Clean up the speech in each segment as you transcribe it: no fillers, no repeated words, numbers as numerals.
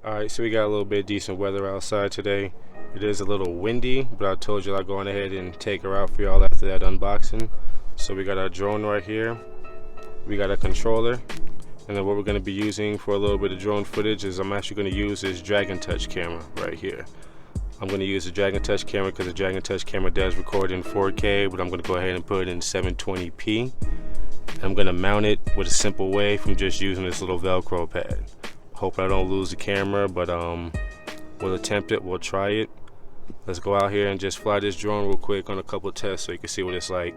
Alright, so we got a little bit of decent weather outside today. It is a little windy, but I told you I'd go on ahead and take her out for y'all after that unboxing. So we got our drone right here. We got a controller. And then what we're going to be using for a little bit of drone footage is I'm actually going to use this Dragon Touch camera right here. I'm going to use the Dragon Touch camera because the Dragon Touch camera does record in 4K, but I'm going to go ahead and put it in 720p. I'm going to mount it with a simple way from just using this little Velcro pad. Hope I don't lose the camera, but we'll attempt it, we'll try it. Let's go out here and just fly this drone real quick on a couple of tests so you can see what it's like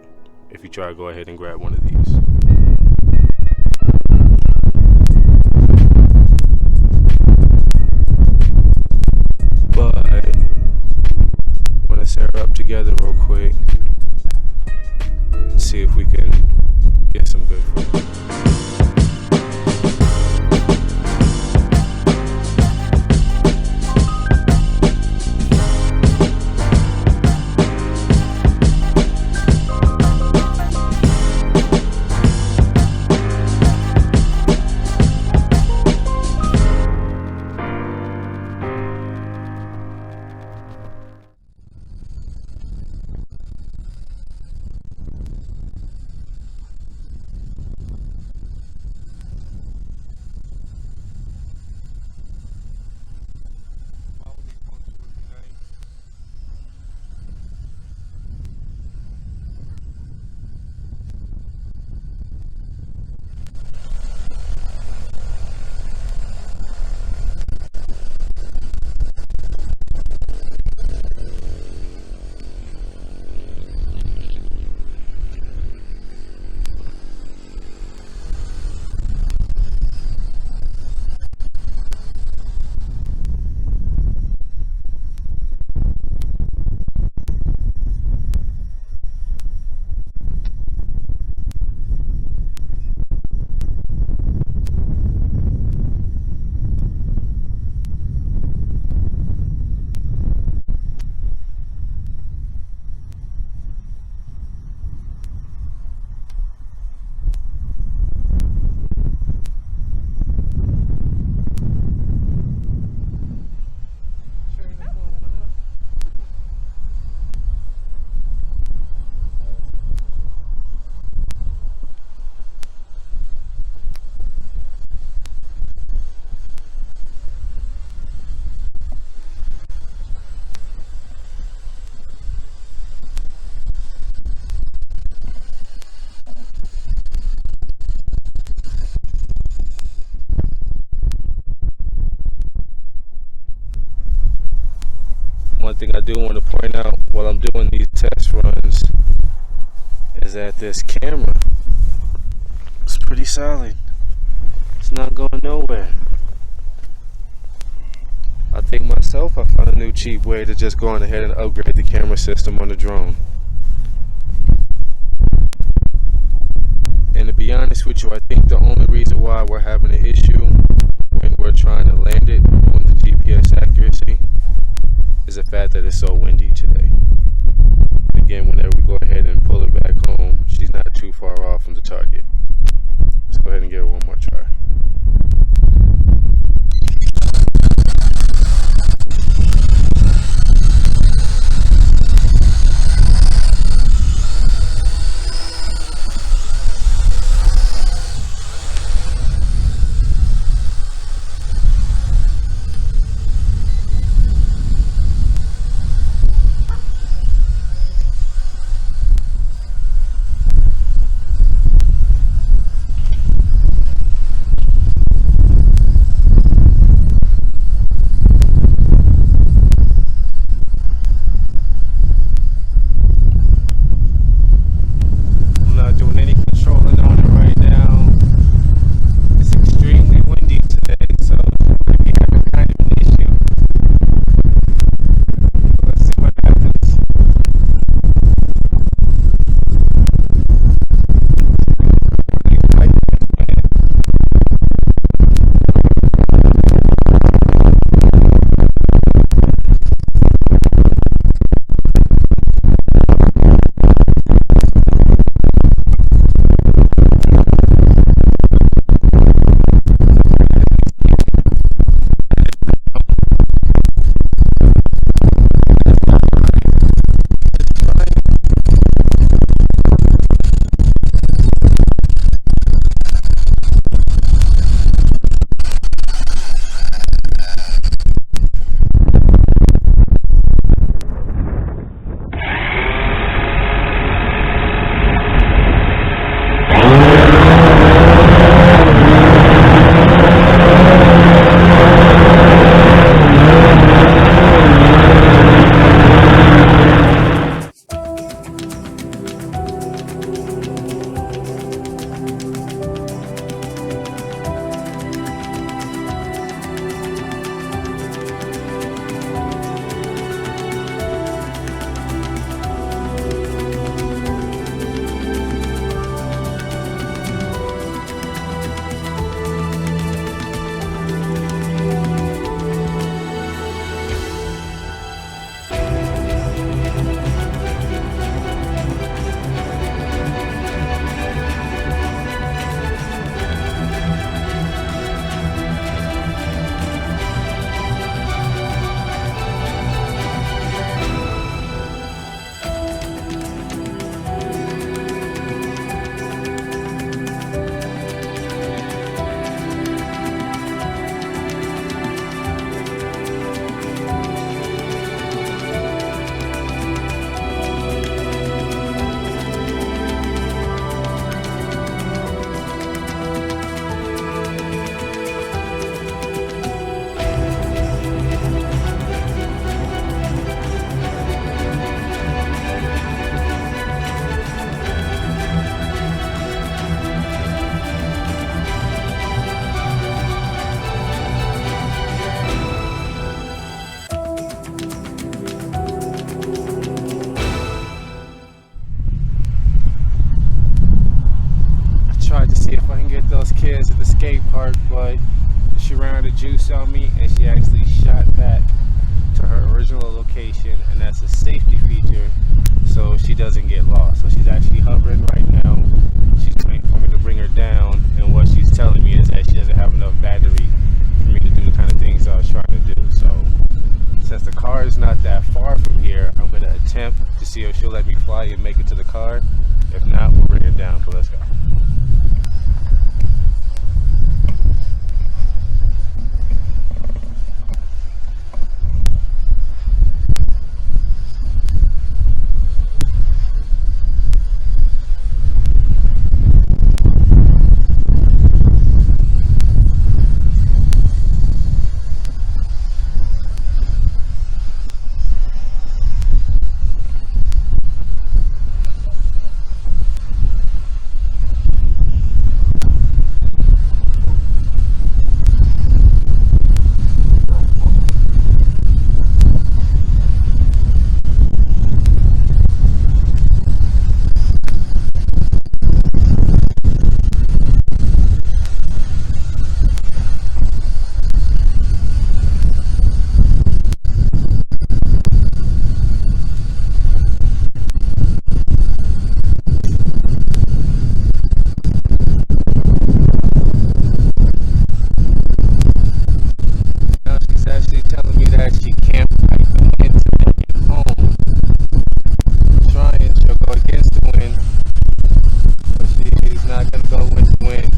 if you try to go ahead and grab one of these. But I'm gonna set her up together real quick and see if we can get some good footage. One thing I do want to point out while I'm doing these test runs is that this camera is pretty solid. It's not going nowhere. I think myself I found a new cheap way to just go on ahead and upgrade the camera system on the drone. And to be honest with you, I think the only reason why we're having an issue when we're trying to land it on the GPS accuracy is the fact that it's so windy today. Again, whenever we go ahead and pull her back home, she's not too far off from the target. Let's go ahead and give her one more try. juice on me, and she actually shot back to her original location, and that's a safety feature so she doesn't get lost. So she's actually hovering right now. She's waiting for me to bring her down, and what she's telling me is that she doesn't have enough battery for me to do the kind of things I was trying to do. So since the car is not that far from here, I'm going to attempt to see if she'll let me fly and make it to the car. If not, we'll bring her down, but let's go. Actually telling me that she can't fight the wind to make it home. Trying, she'll go against the wind, but she is not going to go with the wind.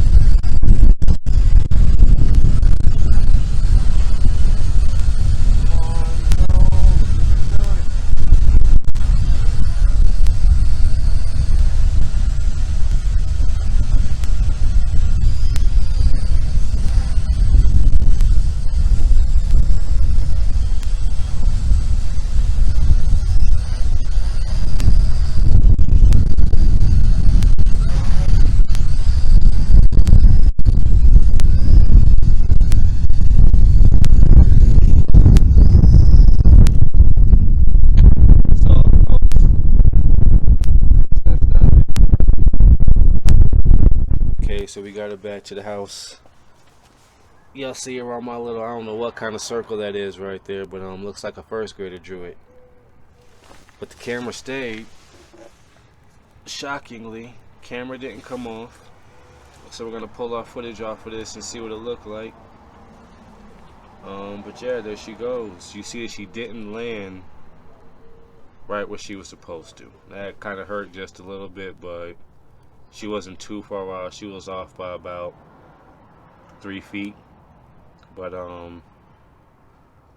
Okay, so we got her back to the house. Y'all see her on my little, I don't know what kind of circle that is right there, but looks like a first grader drew it. But the camera stayed. Shockingly, camera didn't come off. So we're gonna pull our footage off of this and see what it looked like. But yeah, there she goes. You see that she didn't land right where she was supposed to. That kind of hurt just a little bit, but she wasn't too far out. She was off by about 3 feet. But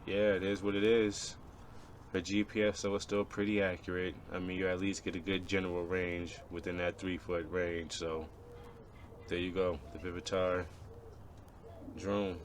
yeah, it is what it is. Her GPS, so it's still pretty accurate. I mean, you at least get a good general range within that 3-foot range. So there you go, the Vivitar drone.